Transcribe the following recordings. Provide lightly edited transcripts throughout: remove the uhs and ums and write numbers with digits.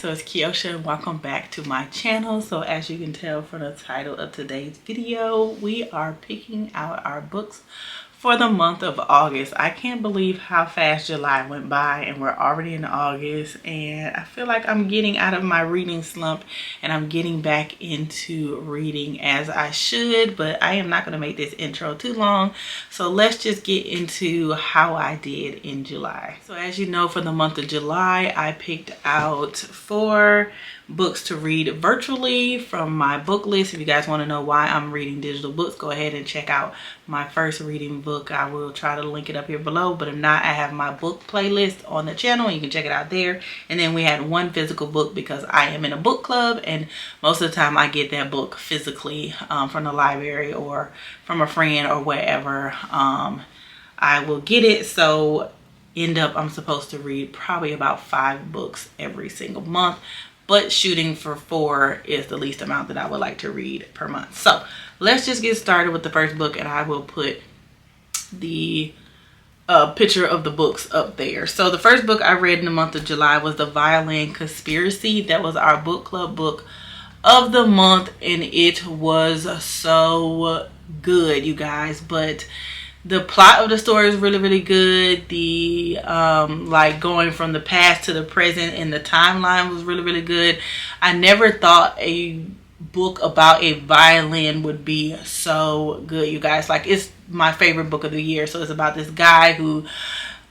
so it's Kiosha and welcome back to my channel. So as you can tell from the title of today's video, we are picking out our books for the month of August. I can't believe how fast July went by and we're already in August, and I feel like I'm getting out of my reading slump and I'm getting back into reading as I should, but I am not going to make this intro too long. So let's just get into how I did in July. So as you know, for the month of July, I picked out 4 books to read virtually from my book list. If you guys want to know why I'm reading digital books, go ahead and check out my first reading book. I will try to link it up here below, but if not, I have my book playlist on the channel. You can check it out there. And then we had 1 physical book because I am in a book club, and most of the time I get that book physically from the library or from a friend or wherever I will get it. So I'm supposed to read probably about 5 books every single month, but shooting for 4 is the least amount that I would like to read per month. So let's just get started with the first book, and I will put the picture of the books up there. So the first book I read in the month of July was The Violin Conspiracy. That was our book club book of the month, and it was so good, you guys. But the plot of the story is really good. The like going from the past to the present and the timeline was really good. I never thought a book about a violin would be so good, you guys. Like, it's my favorite book of the year. So it's about this guy who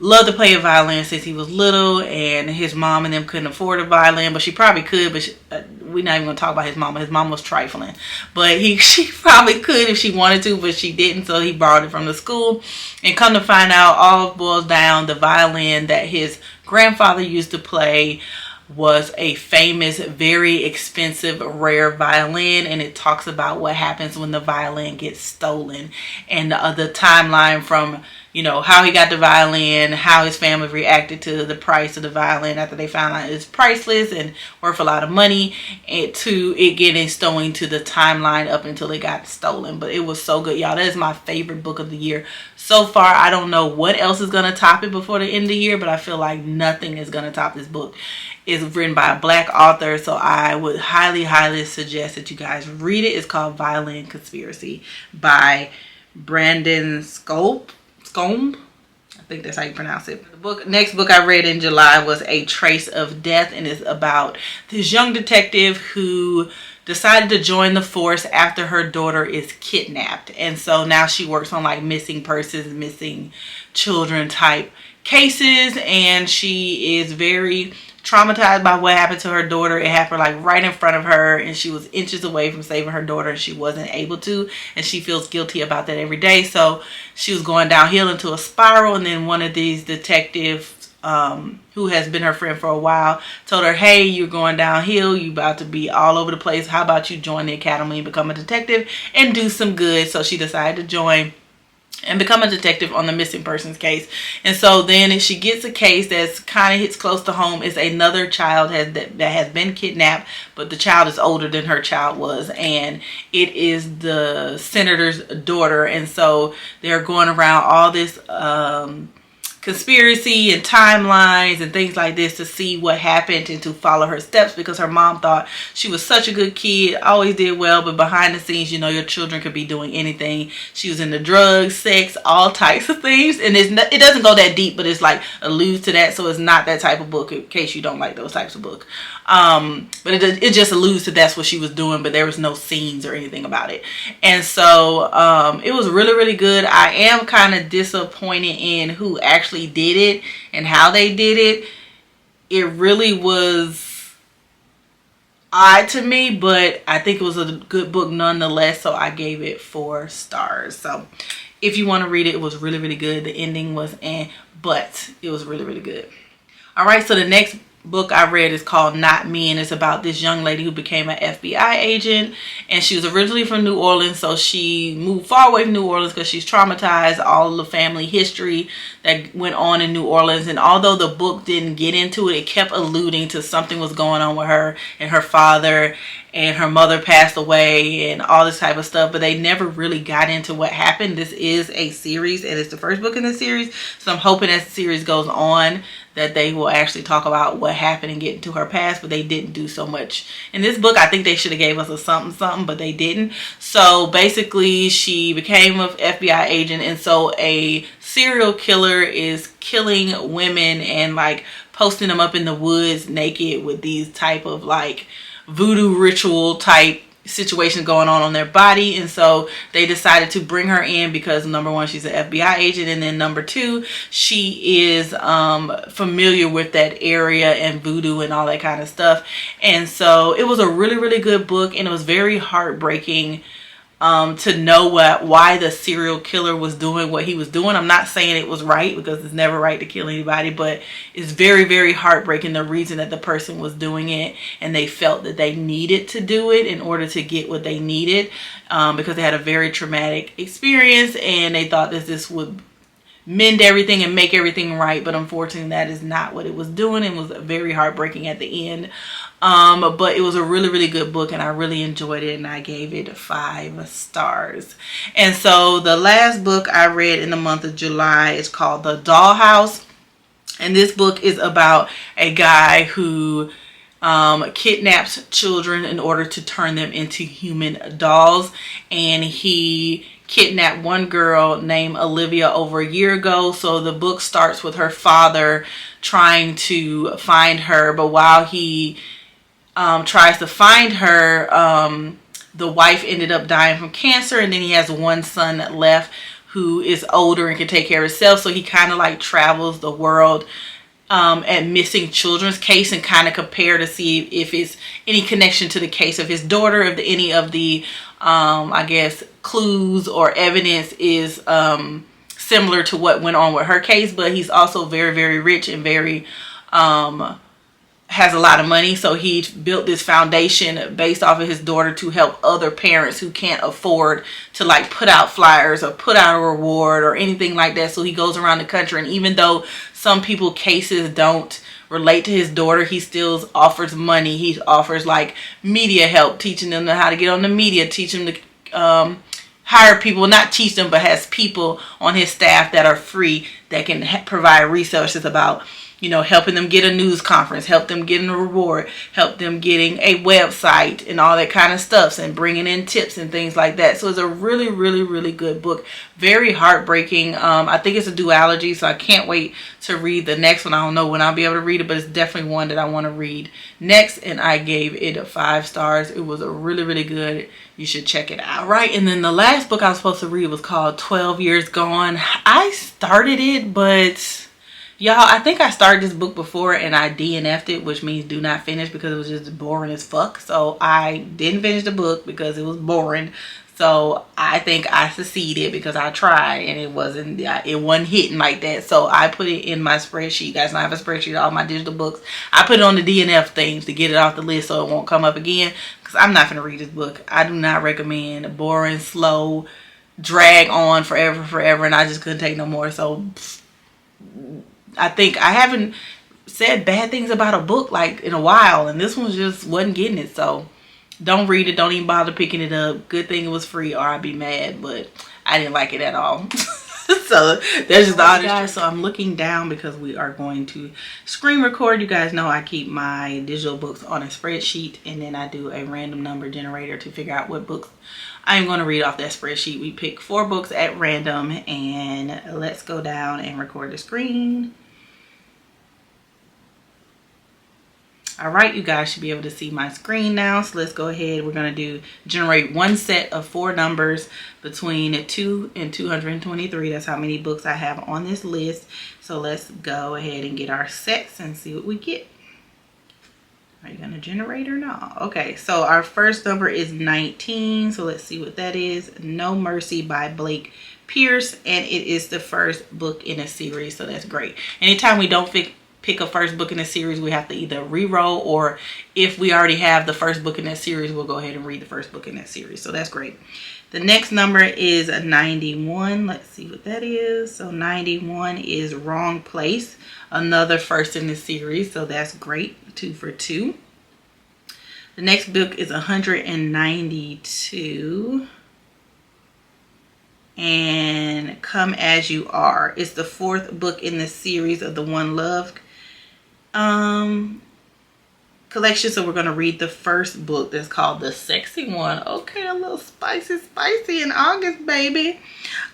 loved to play a violin since he was little, and his mom and them couldn't afford a violin, but she probably could. But we're not even gonna talk about his mama. His mom was trifling, but she probably could if she wanted to, but she didn't. So he borrowed it from the school, and come to find out, all boils down, the violin that his grandfather used to play was a famous, very expensive, rare violin, and it talks about what happens when the violin gets stolen, and the timeline from, you know, how he got the violin, how his family reacted to the price of the violin after they found out it's priceless and worth a lot of money, and to it getting stolen, to the timeline up until it got stolen. But it was so good, y'all. That is my favorite book of the year so far. I don't know what else is going to top it before the end of the year, but I feel like nothing is going to top this book. It's written by a Black author, so I would highly suggest that you guys read it. It's called Violin Conspiracy by Brandon Slocumb. I think that's how you pronounce it. The next book I read in July was A Trace of Death, and it's about this young detective who decided to join the force after her daughter is kidnapped. And so now she works on like missing persons, missing children type cases, and she is very traumatized by what happened to her daughter. It happened like right in front of her, and she was inches away from saving her daughter, and she wasn't able to, and she feels guilty about that every day. So she was going downhill into a spiral, and then one of these detectives who has been her friend for a while told her, hey, you're going downhill, you about to be all over the place, how about you join the academy and become a detective and do some good? So she decided to join and become a detective on the missing persons case. And so then she gets a case that's kind of hits close to home. It's another child that has been kidnapped, but the child is older than her child was, and it is the senator's daughter. And so they're going around all this conspiracy and timelines and things like this to see what happened and to follow her steps, because her mom thought she was such a good kid, always did well, but behind the scenes, you know, your children could be doing anything. She was into drugs, sex, all types of things, and it doesn't go that deep, but it's like alludes to that. So it's not that type of book, in case you don't like those types of book. But it just alludes to that's what she was doing, but there was no scenes or anything about it. And so it was really good. I am kind of disappointed in who actually did it and how they did it. It really was odd to me, but I think it was a good book nonetheless, so I gave it 4 stars. So if you want to read it, it was really good. The ending was but it was really good. All right, so the next book I read is called Not Me, and it's about this young lady who became an FBI agent, and she was originally from New Orleans, so she moved far away from New Orleans because she's traumatized, all the family history that went on in New Orleans. And although the book didn't get into it, it kept alluding to something was going on with her and her father, and her mother passed away and all this type of stuff, but they never really got into what happened. This is a series and it's the first book in the series, so I'm hoping as the series goes on that they will actually talk about what happened and get into her past, but they didn't do so much in this book. I think they should have gave us a something, but they didn't. So basically she became an FBI agent, and so a serial killer is killing women and like posting them up in the woods naked with these type of like voodoo ritual type situations going on their body. And so they decided to bring her in because number one, she's an FBI agent, and then number two, she is familiar with that area and voodoo and all that kind of stuff. And so it was a really, really good book, and it was very heartbreaking to know why the serial killer was doing what he was doing. I'm not saying it was right, because it's never right to kill anybody, but it's very, very heartbreaking the reason that the person was doing it, and they felt that they needed to do it in order to get what they needed, because they had a very traumatic experience and they thought that this would mend everything and make everything right, but unfortunately that is not what it was doing. It was very heartbreaking at the end, but it was a really, really good book, and I really enjoyed it, and I gave it 5 stars. And so the last book I read in the month of July is called The Dollhouse, and this book is about a guy who kidnaps children in order to turn them into human dolls, and he kidnapped one girl named Olivia over a year ago. So the book starts with her father trying to find her, but while he tries to find her, the wife ended up dying from cancer, and then he has one son left who is older and can take care of himself. So he kind of like travels the world at missing children's case and kind of compare to see if it's any connection to the case of his daughter, if any of the I guess clues or evidence is similar to what went on with her case. But he's also very, very rich and very has a lot of money, so he built this foundation based off of his daughter to help other parents who can't afford to like put out flyers or put out a reward or anything like that. So he goes around the country, and even though some people cases don't relate to his daughter, he still offers money. He offers like media help, teaching them how to get on the media, teach them to hire people, not teach them, but has people on his staff that are free that can provide resources about, you know, helping them get a news conference, help them getting a reward, help them getting a website and all that kind of stuff, and bringing in tips and things like that. So it's a really, really, really good book. Very heartbreaking. I think it's a duology, so I can't wait to read the next one. I don't know when I'll be able to read it, but it's definitely one that I want to read next, and I gave it 5 stars. It was a really, really good. You should check it out. All right, and then the last book I was supposed to read was called 12 Years Gone. I started it, but y'all, I think I started this book before and I DNF'd it, which means do not finish, because it was just boring as fuck. So I didn't finish the book because it was boring. So I think I succeeded because I tried and it wasn't hitting like that. So I put it in my spreadsheet. You guys know I have a spreadsheet of all my digital books. I put it on the DNF things to get it off the list so it won't come up again, because I'm not going to read this book. I do not recommend boring, slow, drag on forever, and I just couldn't take no more. So I think I haven't said bad things about a book like in a while, and this one just wasn't getting it. So don't read it. Don't even bother picking it up. Good thing it was free, or I'd be mad, but I didn't like it at all. So there's just the honest guys. So I'm looking down because we are going to screen record. You guys know I keep my digital books on a spreadsheet, and then I do a random number generator to figure out what books I'm going to read off that spreadsheet. We pick 4 books at random, and let's go down and record the screen. All right, you guys should be able to see my screen now. So let's go ahead. We're going to generate one set of 4 numbers between 2 and 223. That's how many books I have on this list. So let's go ahead and get our sets and see what we get. Are you going to generate or not? Okay, so our first number is 19. So let's see what that is. No Mercy by Blake Pierce. And it is the first book in a series. So that's great. Anytime we don't pick a first book in a series, we have to either re-roll, or if we already have the first book in that series, we'll go ahead and read the first book in that series. So that's great. The next number is 91. Let's see what that is. So 91 is Wrong Place, another first in the series. So that's great. 2 for 2. The next book is 192. And Come As You Are. It's the 4th book in the series of the One Love collection. So we're going to read the first book that's called The Sexy One. Okay, a little spicy in August, baby.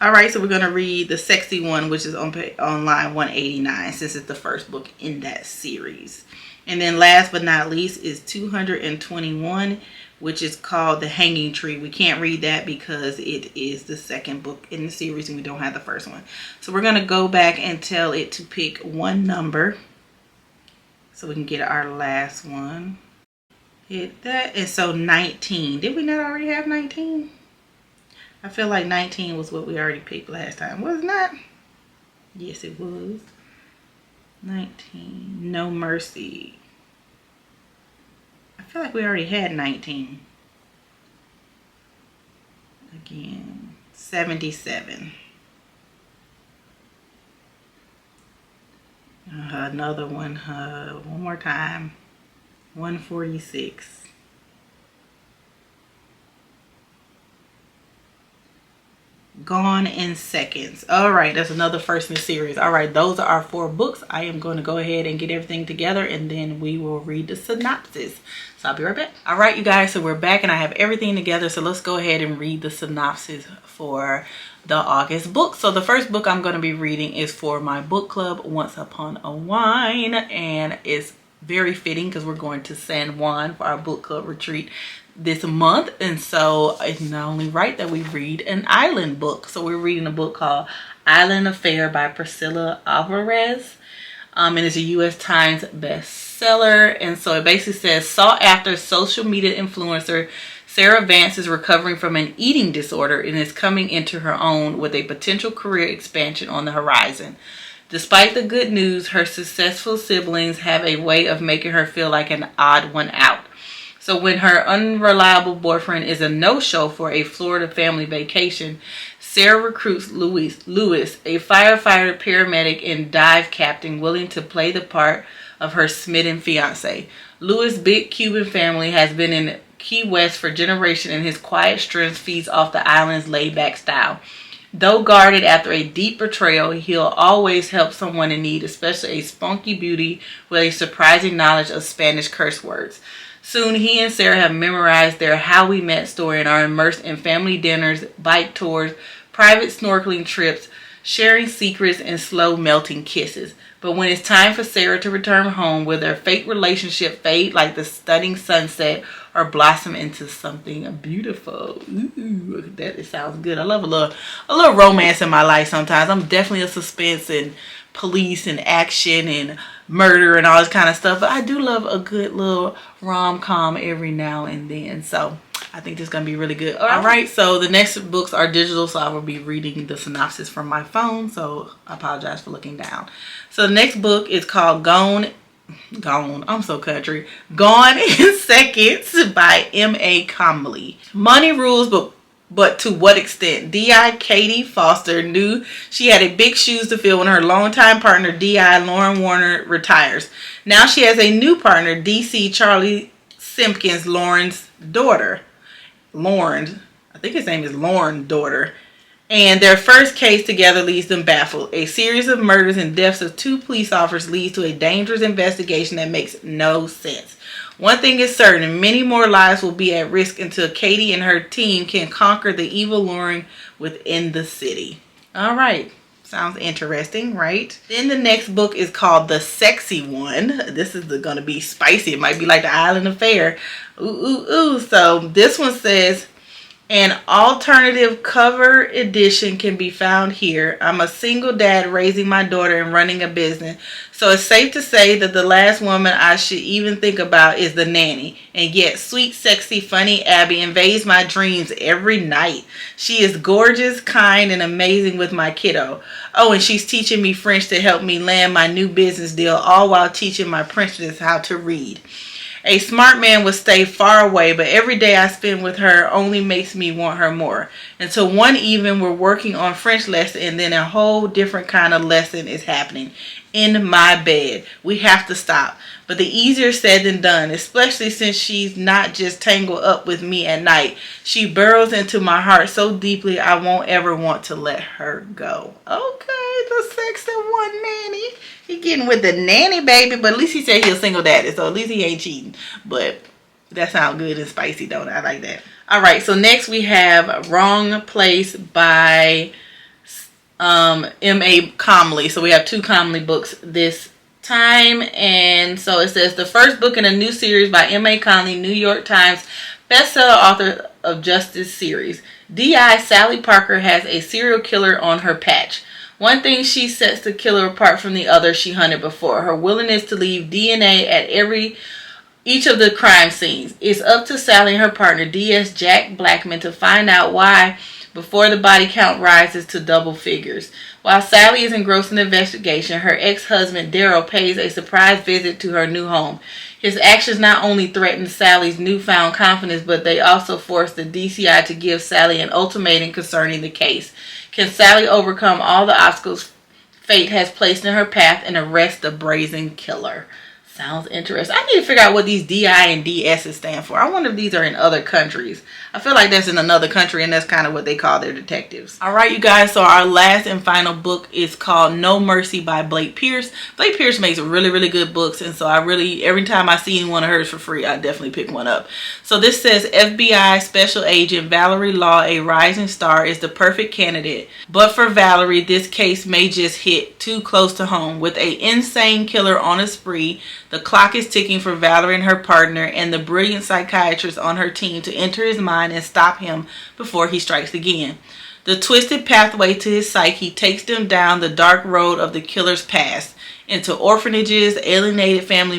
All right, so we're going to read The Sexy One, which is on line 189, since it's the first book in that series. And then last but not least is 221, which is called The Hanging Tree. We can't read that because it is the second book in the series and we don't have the first one. So we're going to go back and tell it to pick one number so we can get our last one. Hit that. And so 19. Did we not already have 19? I feel like 19 was what we already picked last time. Was it not? Yes, it was. 19. No Mercy. I feel like we already had 19. Again, 77. Another one. One more time. 146. Gone in Seconds. All right, that's another first in the series. All right, those are our 4 books. I am going to go ahead and get everything together and then we will read the synopsis. So I'll be right back. All right, you guys, so we're back and I have everything together. So let's go ahead and read the synopsis for the August book. So the first book I'm going to be reading is for my book club, Once Upon a Wine, and it's very fitting because we're going to San Juan for our book club retreat this month, and so it's not only right that we read an island book. So we're reading a book called Island Affair by Priscilla Oliveras, and it's a U.S. Times bestseller. And so it basically says, sought after social media influencer Sara Vance is recovering from an eating disorder and is coming into her own with a potential career expansion on the horizon. Despite the good news, her successful siblings have a way of making her feel like an odd one out. So when her unreliable boyfriend is a no-show for a Florida family vacation, Sara recruits Lewis, a firefighter, paramedic, and dive captain willing to play the part of her smitten fiance. Lewis' big Cuban family has been in Key West for generations, and his quiet strength feeds off the island's laid-back style. Though guarded after a deep betrayal, he'll always help someone in need, especially a spunky beauty with a surprising knowledge of Spanish curse words. Soon, he and Sara have memorized their How We Met story and are immersed in family dinners, bike tours, private snorkeling trips, sharing secrets, and slow melting kisses. But when it's time for Sara to return home, will their fake relationship fade like the stunning sunset or blossom into something beautiful? Ooh, that sounds good. I love a little romance in my life sometimes. I'm definitely a suspense and police and action and murder and all this kind of stuff, but I do love a good little rom-com every now and then. So I think this is going to be really good. All right, so the next books are digital, so I will be reading the synopsis from my phone, so I apologize for looking down. So the next book is called Gone, I'm so country. Gone in Seconds by M.A. Comley. Money rules, but to what extent? D.I. Katie Foster knew she had a big shoes to fill when her longtime partner, D.I. Lauren Warner, retires. Now she has a new partner, D.C. Charlie Simpkins, Lauren's daughter. Lauren, I think his name is Lauren's daughter. And their first case together leaves them baffled. A series of murders and deaths of 2 police officers leads to a dangerous investigation that makes no sense. One thing is certain, many more lives will be at risk until Katie and her team can conquer the evil luring within the city. All right. Sounds interesting, right? Then the next book is called The Sexy One. This is going to be spicy. It might be like the Island Affair. Ooh. So this one says, an alternative cover edition can be found here. I'm a single dad raising my daughter and running a business. So it's safe to say that the last woman I should even think about is the nanny. And yet sweet, sexy, funny Abby invades my dreams every night. She is gorgeous, kind, and amazing with my kiddo. Oh, and she's teaching me French to help me land my new business deal, all while teaching my princess how to read. A smart man would stay far away, but every day I spend with her only makes me want her more. Until one evening we're working on French lesson and then a whole different kind of lesson is happening in my bed. We have to stop. But the easier said than done, especially since she's not just tangled up with me at night. She burrows into my heart so deeply I won't ever want to let her go. Okay, the sexy one nanny. He getting with the nanny baby, but at least he said he's a single daddy, so at least he ain't cheating. But that sounds good and spicy, don't it? I like that. Alright, so next we have Wrong Place by M.A. Comley. So we have 2 Comley books this time, and so it says the first book in a new series by M.A. Comley, New York Times bestseller author of Justice series. D.I. Sally Parker has a serial killer on her patch. One thing she sets the killer apart from the other she hunted before: her willingness to leave DNA at each of the crime scenes. It's up to Sally and her partner D.S. Jack Blackman to find out why before the body count rises to double figures. While Sally is engrossed in the investigation, her ex-husband Daryl pays a surprise visit to her new home. His actions not only threaten Sally's newfound confidence, but they also force the DCI to give Sally an ultimatum concerning the case. Can Sally overcome all the obstacles fate has placed in her path and arrest the brazen killer? Sounds interesting. I need to figure out what these DI and DSs stand for. I wonder if these are in other countries. I feel like that's in another country, and that's kind of what they call their detectives. Alright, you guys, so our last and final book is called No Mercy by Blake Pierce. Blake Pierce makes really, really good books, and so every time I see one of hers for free, I definitely pick one up. So this says FBI Special Agent Valerie Law, a rising star, is the perfect candidate. But for Valerie, this case may just hit too close to home. With an insane killer on a spree, the clock is ticking for Valerie and her partner and the brilliant psychiatrist on her team to enter his mind and stop him before he strikes again. The twisted pathway to his psyche takes them down the dark road of the killer's past, into orphanages, alienated family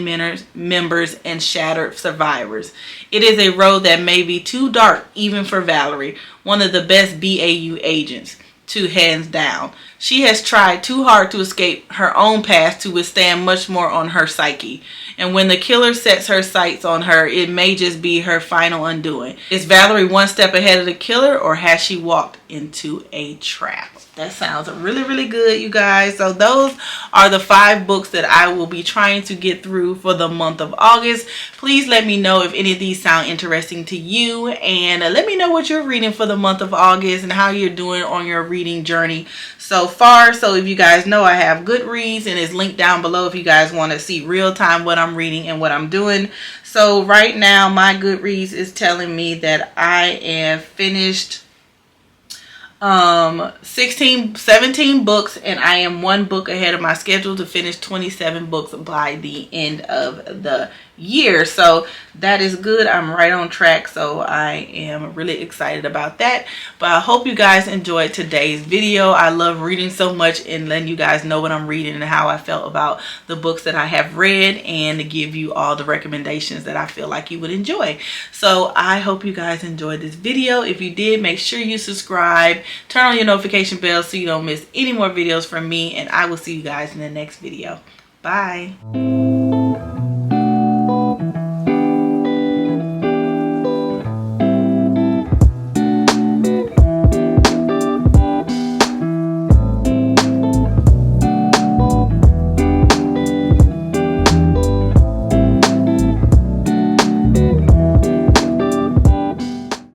members, and shattered survivors. It is a road that may be too dark even for Valerie, one of the best BAU agents. 2 hands down. She has tried too hard to escape her own past to withstand much more on her psyche. And when the killer sets her sights on her, it may just be her final undoing. Is Valerie one step ahead of the killer, or has she walked into a trap? That sounds really, really good, you guys. So those are the 5 books that I will be trying to get through for the month of August. Please let me know if any of these sound interesting to you, and let me know what you're reading for the month of August and how you're doing on your reading journey so far. So if you guys know, I have Goodreads, and it's linked down below if you guys want to see real time what I'm reading and what I'm doing. So right now my Goodreads is telling me that I am finished 17 books, and I am 1 book ahead of my schedule to finish 27 books by the end of the year. So that is good. I'm right on track, so I am really excited about that. But I hope you guys enjoyed today's video. I love reading so much and letting you guys know what I'm reading and how I felt about the books that I have read, and to give you all the recommendations that I feel like you would enjoy. So I hope you guys enjoyed this video. If you did, make sure you subscribe, turn on your notification bell so you don't miss any more videos from me, and I will see you guys in the next video. Bye.